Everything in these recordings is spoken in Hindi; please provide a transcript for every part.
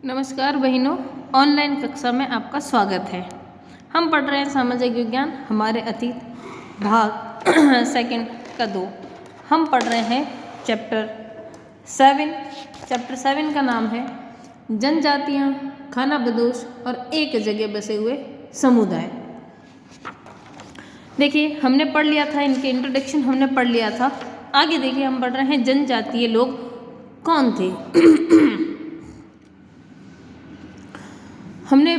नमस्कार बहनों, ऑनलाइन कक्षा में आपका स्वागत है। हम पढ़ रहे हैं सामाजिक विज्ञान हमारे अतीत भाग सेकंड का 2। हम पढ़ रहे हैं चैप्टर 7 का नाम है जनजातियाँ, खानाबदोश और एक जगह बसे हुए समुदाय। देखिए हमने पढ़ लिया था, इनके इंट्रोडक्शन हमने पढ़ लिया था। आगे देखिए हम पढ़ रहे हैं जनजातीय लोग कौन थे। हमने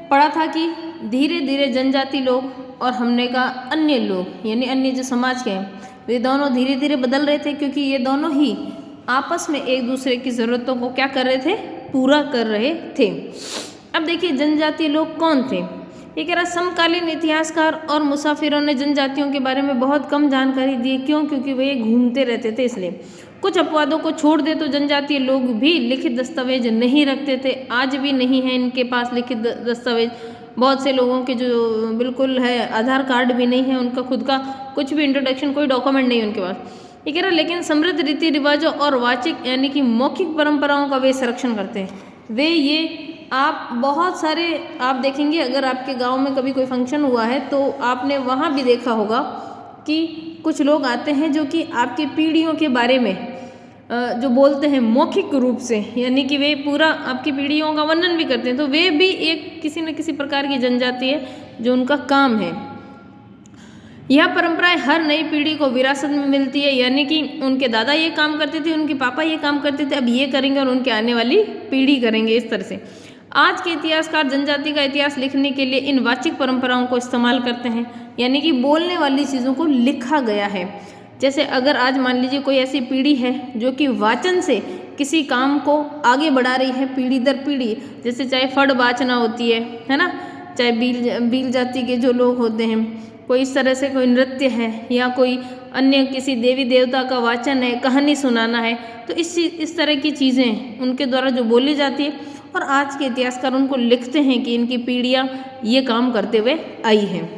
पढ़ा था कि धीरे धीरे जनजाति लोग और हमने कहा अन्य लोग यानी अन्य जो समाज के हैं वे दोनों धीरे धीरे बदल रहे थे, क्योंकि ये दोनों ही आपस में एक दूसरे की ज़रूरतों को क्या कर रहे थे, पूरा कर रहे थे। अब देखिए जनजातीय लोग कौन थे। ये कह रहा समकालीन इतिहासकार और मुसाफिरों ने जनजातियों के बारे में बहुत कम जानकारी दी। क्यों? क्योंकि वे घूमते रहते थे, इसलिए। कुछ अपवादों को छोड़ दे तो जनजातीय लोग भी लिखित दस्तावेज नहीं रखते थे। आज भी नहीं है इनके पास लिखित दस्तावेज। बहुत से लोगों के जो बिल्कुल है आधार कार्ड भी नहीं है, उनका खुद का कुछ भी इंट्रोडक्शन, कोई डॉक्यूमेंट नहीं है उनके पास। ये कह रहा लेकिन समृद्ध रीति रिवाजों और वाचिक यानी कि मौखिक परंपराओं का वे संरक्षण करते हैं। वे ये आप बहुत सारे आप देखेंगे, अगर आपके गांव में कभी कोई फंक्शन हुआ है तो आपने वहाँ भी देखा होगा कि कुछ लोग आते हैं जो कि आपकी पीढ़ियों के बारे में जो बोलते हैं मौखिक रूप से, यानी कि वे पूरा आपकी पीढ़ियों का वर्णन भी करते हैं। तो वे भी एक किसी न किसी प्रकार की जनजाति है जो उनका काम है। यह परंपराएं हर नई पीढ़ी को विरासत में मिलती है, यानी कि उनके दादा ये काम करते थे, उनके पापा ये काम करते थे, अब ये करेंगे और उनके आने वाली पीढ़ी करेंगे, इस तरह से। आज के इतिहासकार जनजाति का इतिहास लिखने के लिए इन वाचिक परंपराओं को इस्तेमाल करते हैं, यानी कि बोलने वाली चीज़ों को लिखा गया है। जैसे अगर आज मान लीजिए कोई ऐसी पीढ़ी है जो कि वाचन से किसी काम को आगे बढ़ा रही है पीढ़ी दर पीढ़ी, जैसे चाहे फड़ बाचना होती है ना, चाहे बील जाति के जो लोग होते हैं, कोई इस तरह से कोई नृत्य है या कोई अन्य किसी देवी देवता का वाचन है, कहानी सुनाना है, तो इस तरह की चीज़ें उनके द्वारा जो बोली जाती है और आज के इतिहासकार उनको लिखते हैं कि इनकी पीढ़ियाँ ये काम करते हुए आई हैं।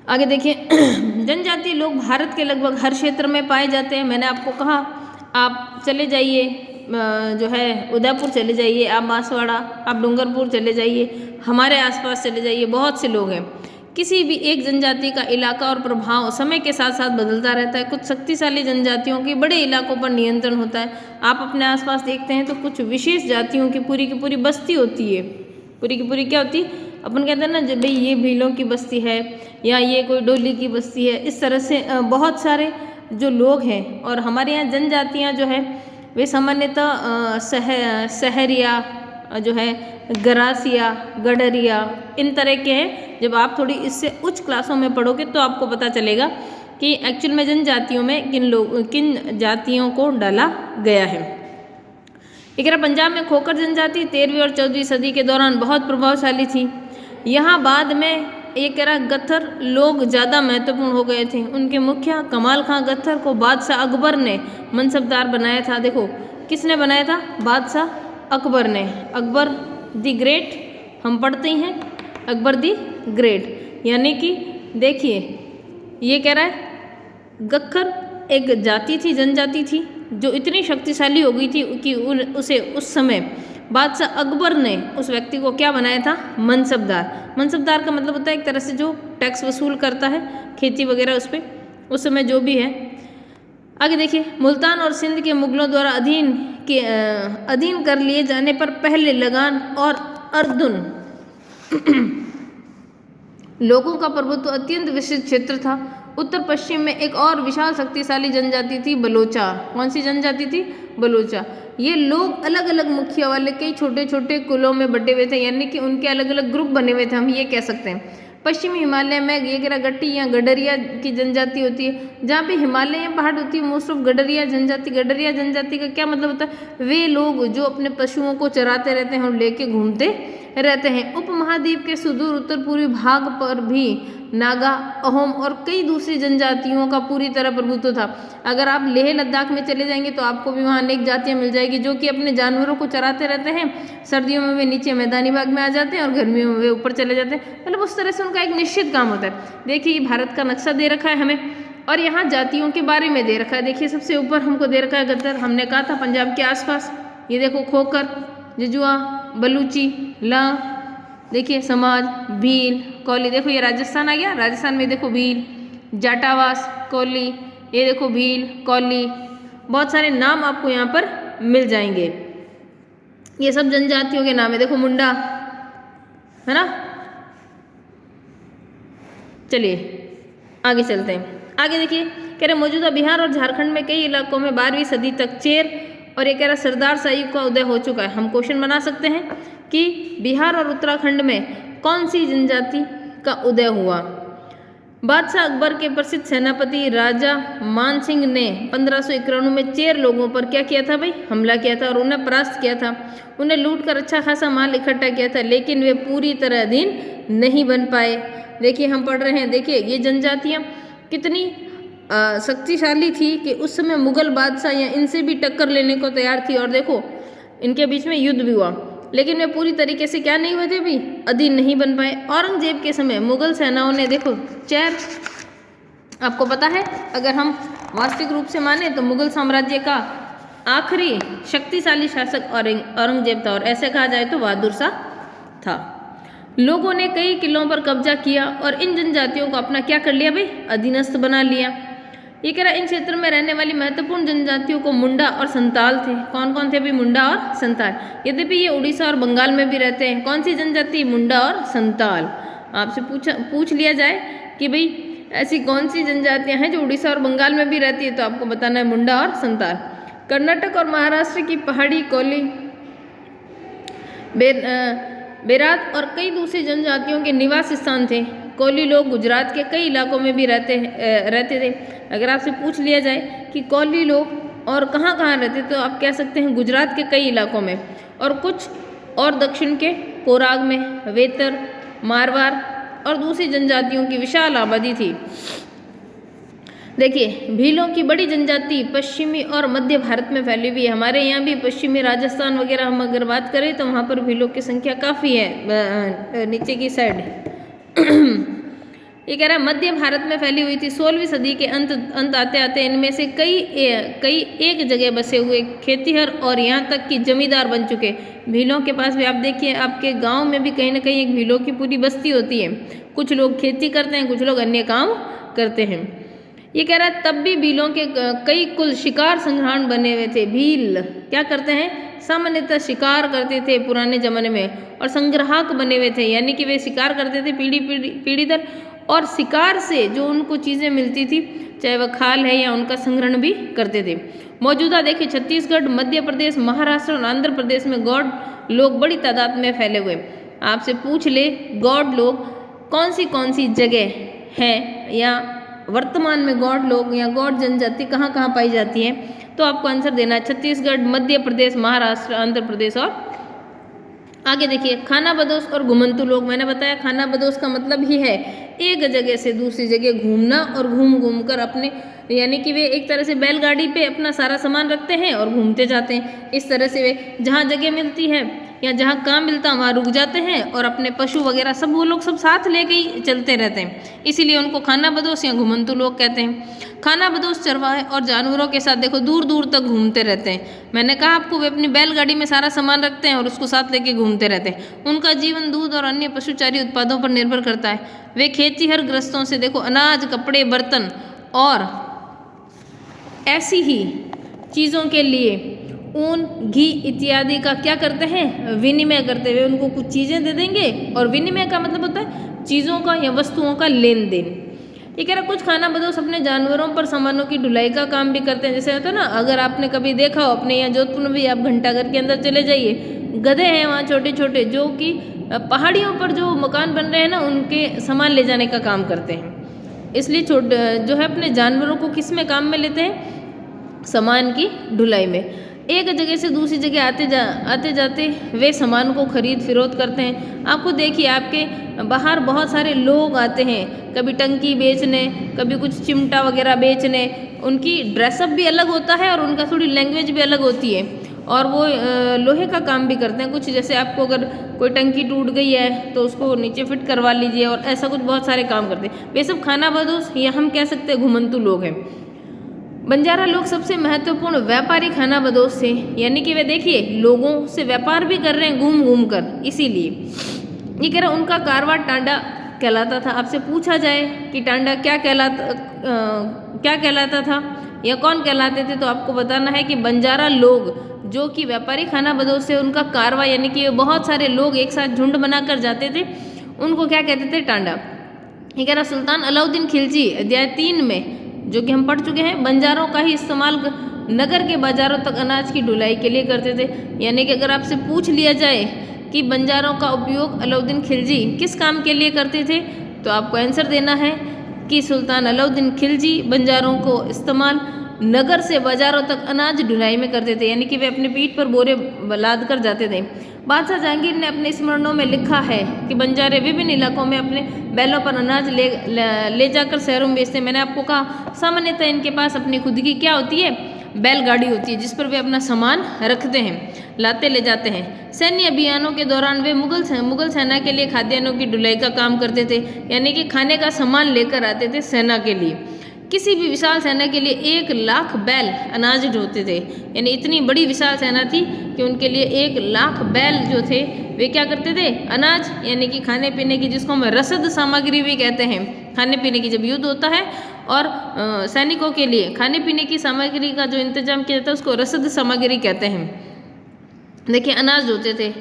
आगे देखिए जनजातीय लोग भारत के लगभग हर क्षेत्र में पाए जाते हैं। मैंने आपको कहा आप चले जाइए जो है उदयपुर चले जाइए, आप बांसवाड़ा, आप डूंगरपुर चले जाइए, हमारे आसपास चले जाइए, बहुत से लोग हैं। किसी भी एक जनजाति का इलाका और प्रभाव समय के साथ साथ बदलता रहता है। कुछ शक्तिशाली जनजातियों के बड़े इलाकों पर नियंत्रण होता है। आप अपने आसपास देखते हैं तो कुछ विशेष जातियों की पूरी बस्ती होती है। पूरी की पूरी क्या होती है, अपन कहते हैं ना जब भाई ये भीलों की बस्ती है या ये कोई डोली की बस्ती है, इस तरह से बहुत सारे जो लोग हैं। और हमारे यहाँ जनजातियाँ जो है वे सामान्यतः सहरिया जो है, गरासिया, गडरिया, इन तरह के हैं। जब आप थोड़ी इससे उच्च क्लासों में पढ़ोगे तो आपको पता चलेगा कि एक्चुअल में जनजातियों में किन जातियों को डाला गया है। एक पंजाब में खोकर जनजाति 13वीं और 14वीं सदी के दौरान बहुत प्रभावशाली थी। यहाँ बाद में एक गत्थर लोग ज़्यादा महत्वपूर्ण हो गए थे। उनके मुखिया कमाल खां गत्थर को बादशाह अकबर ने मनसबदार बनाया था। देखो किसने बनाया था, बादशाह अकबर ने। अकबर दी ग्रेट हम पढ़ते ही हैं, अकबर दी ग्रेट, यानी कि देखिए ये कह रहा है गख्खर एक जाति थी, जनजाति थी जो इतनी शक्तिशाली हो गई थी कि उसे उस समय बादशाह अकबर ने उस व्यक्ति को क्या बनाया था, मनसबदार। मनसबदार का मतलब होता है एक तरह से जो टैक्स वसूल करता है खेती वगैरह उस पर, उस समय जो भी है। आगे देखिए मुल्तान और सिंध के मुगलों द्वारा अधीन कर लिए जाने पर पहले लगान और अर्दुन लोगों का प्रभुत्व अत्यंत विस्तृत क्षेत्र था। उत्तर पश्चिम में एक और विशाल शक्तिशाली जनजाति थी बलोचा। कौन सी जनजाति थी, बलोचा। ये लोग अलग अलग मुखिया वाले कई छोटे छोटे कुलों में बटे हुए थे, यानी कि उनके अलग अलग ग्रुप बने हुए थे, हम ये कह सकते हैं। पश्चिमी हिमालय में ये गिरा गट्टी या गडरिया की जनजाति होती है, जहाँ पे हिमालय पहाड़ होती है मोस्ट ऑफ गडरिया जनजाति। गडरिया जनजाति का क्या मतलब होता है, वे लोग जो अपने पशुओं को चराते रहते हैं और लेके घूमते रहते हैं। उपमहाद्वीप के सुदूर उत्तर पूर्वी भाग पर भी नागा, अहोम और कई दूसरी जनजातियों का पूरी तरह प्रभुत्व था। अगर आप लेह लद्दाख में चले जाएंगे तो आपको भी वहाँ अनेक जातियाँ मिल जाएगी जो कि अपने जानवरों को चराते रहते हैं। सर्दियों में वे नीचे मैदानी भाग में आ जाते हैं और गर्मियों में वे ऊपर चले जाते हैं। मतलब उस तरह से उनका एक निश्चित काम होता है। देखिए भारत का नक्शा दे रखा है हमें और यहाँ जातियों के बारे में दे रखा है। देखिए सबसे ऊपर हमको दे रखा है गद्दर, हमने कहा था पंजाब के आसपास, ये देखो खोकर, जजुआ, बलूची, ला, देखिए समाज, भील, कोली। देखो ये राजस्थान आ गया, राजस्थान में देखो भील, जाटावास, कोली, ये देखो भील, कोली, बहुत सारे नाम आपको यहाँ पर मिल जाएंगे। ये सब जनजातियों के नाम है। देखो मुंडा, है ना। चलिए आगे चलते हैं। आगे देखिए, कह रहे मौजूदा बिहार और झारखंड में कई इलाकों में 12वीं सदी तक चेर और ये कह रहा सरदार शाही का उदय हो चुका है। हम क्वेश्चन बना सकते हैं कि बिहार और उत्तराखंड में कौन सी जनजाति का उदय हुआ। बादशाह अकबर के प्रसिद्ध सेनापति राजा मान सिंह ने 1591 में चेर लोगों पर क्या किया था भाई, हमला किया था और उन्हें परास्त किया था। उन्हें लूट कर अच्छा खासा माल इकट्ठा किया था, लेकिन वे पूरी तरह अधीन नहीं बन पाए। देखिए हम पढ़ रहे हैं, देखिए ये जनजातियाँ कितनी शक्तिशाली थी कि उस समय मुगल बादशाह या इनसे भी टक्कर लेने को तैयार थी। और देखो इनके बीच में युद्ध भी हुआ, लेकिन वे पूरी तरीके से क्या नहीं हुए थे भाई, अधीन नहीं बन पाए। औरंगजेब के समय मुगल सेनाओं ने देखो चेर, आपको पता है अगर हम वास्तविक रूप से माने तो मुगल साम्राज्य का आखिरी शक्तिशाली शासक औरंगजेब था, और ऐसे कहा जाए तो बहादुर शाह था। लोगों ने कई किलों पर कब्जा किया और इन जनजातियों को अपना क्या कर लिया भाई, अधीनस्थ बना लिया। ये कह रहा इन क्षेत्रों में रहने वाली महत्वपूर्ण जनजातियों को मुंडा और संताल थे। कौन कौन थे भाई, मुंडा और संताल। यद्यपि ये उड़ीसा और बंगाल में भी रहते हैं। कौन सी जनजाति, मुंडा और संताल। आपसे पूछ लिया जाए कि भाई ऐसी कौन सी जनजातियां हैं जो उड़ीसा और बंगाल में भी रहती है, तो आपको बताना है मुंडा और संताल। कर्नाटक और महाराष्ट्र की पहाड़ी कोली, बेरात और कई दूसरी जनजातियों के निवास स्थान थे। कोली लोग गुजरात के कई इलाकों में भी रहते थे। अगर आपसे पूछ लिया जाए कि कोली लोग और कहाँ कहाँ रहते, तो आप कह सकते हैं गुजरात के कई इलाकों में, और कुछ और दक्षिण के कोराग में, वेतर, मारवाड़ और दूसरी जनजातियों की विशाल आबादी थी। देखिए भीलों की बड़ी जनजाति पश्चिमी और मध्य भारत में फैली हुई है। हमारे यहाँ भी पश्चिमी राजस्थान वगैरह हम अगर बात करें तो वहाँ पर भीलों की संख्या काफ़ी है, नीचे की साइड। ये कह रहा है मध्य भारत में फैली हुई थी। 16वीं सदी के अंत आते आते इनमें से कई एक जगह बसे हुए खेतीहर और यहाँ तक कि जमींदार बन चुके। भीलों के पास भी आप देखिए, आपके गांव में भी कहीं ना कहीं एक भीलों की पूरी बस्ती होती है। कुछ लोग खेती करते हैं, कुछ लोग अन्य काम करते हैं। ये कह रहा है तब भी भीलों के कई कुल शिकार संग्रहण बने हुए थे। भील क्या करते हैं, सामान्यतः शिकार करते थे पुराने जमाने में, और संग्राहक बने हुए थे, यानी कि वे शिकार करते थे पीढ़ी दर, और शिकार से जो उनको चीज़ें मिलती थी, चाहे वह खाल है या उनका संग्रहण भी करते थे। मौजूदा देखिए छत्तीसगढ़, मध्य प्रदेश, महाराष्ट्र और आंध्र प्रदेश में गौड़ लोग बड़ी तादाद में फैले हुए। आपसे पूछ ले गौड़ लोग कौन सी जगह है, या वर्तमान में गौड़ लोग या गौड़ जनजाति कहाँ कहाँ पाई जाती है, तो आपको आंसर देना है छत्तीसगढ़, मध्य प्रदेश, महाराष्ट्र, आंध्र प्रदेश। और आगे देखिए खाना बदोश और घुमंतु लोग। मैंने बताया खाना बदोश का मतलब ही है एक जगह से दूसरी जगह घूमना, और घूम कर अपने, यानी कि वे एक तरह से बैलगाड़ी पे अपना सारा सामान रखते हैं और घूमते जाते हैं। इस तरह से वे जहाँ जगह मिलती है या जहाँ काम मिलता है वहाँ रुक जाते हैं, और अपने पशु वगैरह सब वो लोग सब साथ लेके ही चलते रहते हैं, इसीलिए उनको खाना बदोश या घुमंतु लोग कहते हैं। खाना बदोश चरवाहे और जानवरों के साथ देखो दूर दूर तक घूमते रहते हैं। मैंने कहा आपको वे अपनी बैलगाड़ी में सारा सामान रखते हैं और उसको साथ लेके घूमते रहते हैं। उनका जीवन दूध और अन्य पशुचारी उत्पादों पर निर्भर करता है। वे खेतीहर ग्रस्तों से देखो अनाज, कपड़े, बर्तन और ऐसी ही चीज़ों के लिए ऊन, घी इत्यादि का क्या करते हैं, विनिमय करते हुए उनको कुछ चीज़ें दे देंगे। और विनिमय का मतलब होता है चीज़ों का या वस्तुओं का लेन देन। ये कह रहा कुछ खाना बदोश अपने जानवरों पर सामानों की ढुलाई का काम भी करते हैं। जैसे होता है ना, अगर आपने कभी देखा हो अपने यहाँ जोधपुर में भी, आप घंटाघर के अंदर चले जाइए, गधे हैं वहाँ छोटे छोटे, जो कि पहाड़ियों पर जो मकान बन रहे हैं ना, उनके सामान ले जाने का काम करते हैं। इसलिए जो है अपने जानवरों को किस में काम में लेते हैं, सामान की ढुलाई में। एक जगह से दूसरी जगह आते जाते वे सामान को खरीद फिरोख्त करते हैं। आपको देखिए आपके बाहर बहुत सारे लोग आते हैं, कभी टंकी बेचने, कभी कुछ चिमटा वगैरह बेचने। उनकी ड्रेसअप भी अलग होता है और उनका थोड़ी लैंग्वेज भी अलग होती है, और वो लोहे का काम भी करते हैं कुछ। जैसे आपको अगर कोई टंकी टूट गई है तो उसको नीचे फिट करवा लीजिए, और ऐसा कुछ बहुत सारे काम करते हैं। वे सब खाना बदोश या हम कह सकते हैं घुमंतु लोग हैं। बंजारा लोग सबसे महत्वपूर्ण व्यापारी खानाबदोश थे, यानी कि वे देखिए लोगों से व्यापार भी कर रहे हैं घूम घूम कर, इसीलिए ये कह रहा उनका कारवां टांडा कहलाता था। आपसे पूछा जाए कि टांडा क्या कहलाता था या कौन कहलाते थे, तो आपको बताना है कि बंजारा लोग जो कि व्यापारी खानाबदोश से उनका कारवां यानी कि बहुत सारे लोग एक साथ झुंड बनाकर जाते थे, उनको क्या कहते थे, टांडा। ये कह रहा सुल्तान अलाउद्दीन खिलजी अध्याय 3 में जो कि हम पढ़ चुके हैं, बंजारों का ही इस्तेमाल नगर के बाजारों तक अनाज की ढुलाई के लिए करते थे। यानी कि अगर आपसे पूछ लिया जाए कि बंजारों का उपयोग अलाउद्दीन खिलजी किस काम के लिए करते थे, तो आपको आंसर देना है कि सुल्तान अलाउद्दीन खिलजी बंजारों को इस्तेमाल नगर से बाजारों तक अनाज ढुलाई में करते थे, यानी कि वे अपने पीठ पर बोरे लाद कर जाते थे। बादशाह जहांगीर ने अपने स्मरणों में लिखा है कि बंजारे विभिन्न इलाकों में अपने बैलों पर अनाज ले जाकर शहरों में बेचते। मैंने आपको कहा सामान्यतः इनके पास अपनी खुद की क्या होती है, बैलगाड़ी होती है, जिस पर वे अपना सामान रखते हैं, लाते ले जाते हैं। सैन्य अभियानों के दौरान वे मुगल सेना के लिए खाद्यान्नों की ढुलाई का काम करते थे, यानी कि खाने का सामान लेकर आते थे सेना के लिए। किसी भी विशाल सेना के लिए 1 लाख बैल अनाज ढोते थे, यानी इतनी बड़ी विशाल सेना थी कि उनके लिए 1 लाख बैल जो थे वे क्या करते थे, अनाज यानी कि खाने पीने की, जिसको हम रसद सामग्री भी कहते हैं। खाने पीने की जब युद्ध होता है और सैनिकों के लिए खाने पीने की सामग्री का जो इंतजाम किया जाता है उसको रसद सामग्री कहते हैं। देखिए अनाज ढोते थे।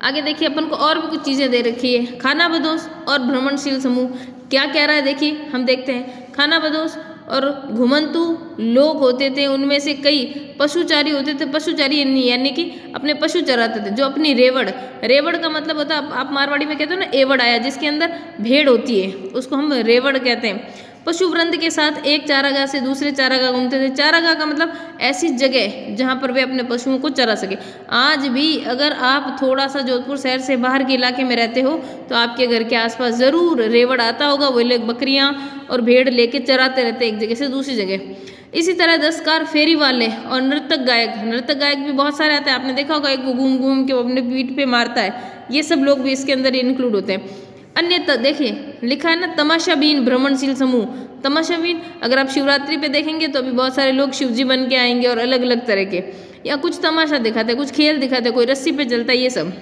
आगे देखिए अपन को और भी कुछ चीज़ें दे रखी है। खानाबदोश और भ्रमणशील समूह क्या कह रहा है, देखिए हम देखते हैं। खानाबदोश और घुमंतु लोग होते थे, उनमें से कई पशुचारी होते थे। पशुचारी यानी कि अपने पशु चराते थे, जो अपनी रेवड़ का मतलब होता है, आप मारवाड़ी में कहते हो ना एवड़ आया, जिसके अंदर भेड़ होती है उसको हम रेवड़ कहते हैं। पशु वृंद के साथ एक चारागाह से दूसरे चारागाह घूमते थे। चारागाह का मतलब ऐसी जगह जहाँ पर वे अपने पशुओं को चरा सके। आज भी अगर आप थोड़ा सा जोधपुर शहर से बाहर के इलाके में रहते हो तो आपके घर के आसपास ज़रूर रेवड़ आता होगा, वो लोग बकरियाँ और भेड़ लेके चराते रहते एक जगह से दूसरी जगह। इसी तरह दस्तकार, फेरी वाले और नर्तक गायक भी बहुत सारे आते हैं। आपने देखा होगा एक वो घूम घूम के वो अपने पीठ पे मारता है, ये सब लोग भी इसके अंदर इंक्लूड होते हैं। अन्य देखिए लिखा है ना तमाशाबीन भ्रमणशील समूह। तमाशाबीन अगर आप शिवरात्रि पे देखेंगे तो अभी बहुत सारे लोग शिवजी बन के आएंगे और अलग अलग तरह के, या कुछ तमाशा दिखाते हैं, कुछ खेल दिखाते हैं, कोई रस्सी पे चलता है, ये सब।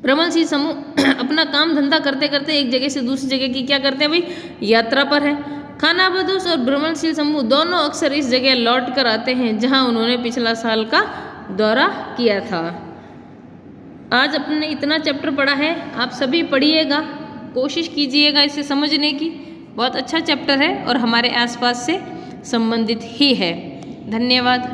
भ्रमणशील समूह अपना काम धंधा करते करते एक जगह से दूसरी जगह की क्या करते हैं भाई, यात्रा पर है। खानाबदोश और भ्रमणशील समूह दोनों अक्सर इस जगह लौट कर आते हैं जहाँ उन्होंने पिछला साल का दौरा किया था। आज अपने इतना चैप्टर पढ़ा है, आप सभी पढ़िएगा, कोशिश कीजिएगा इसे समझने की। बहुत अच्छा चैप्टर है और हमारे आसपास से संबंधित ही है। धन्यवाद।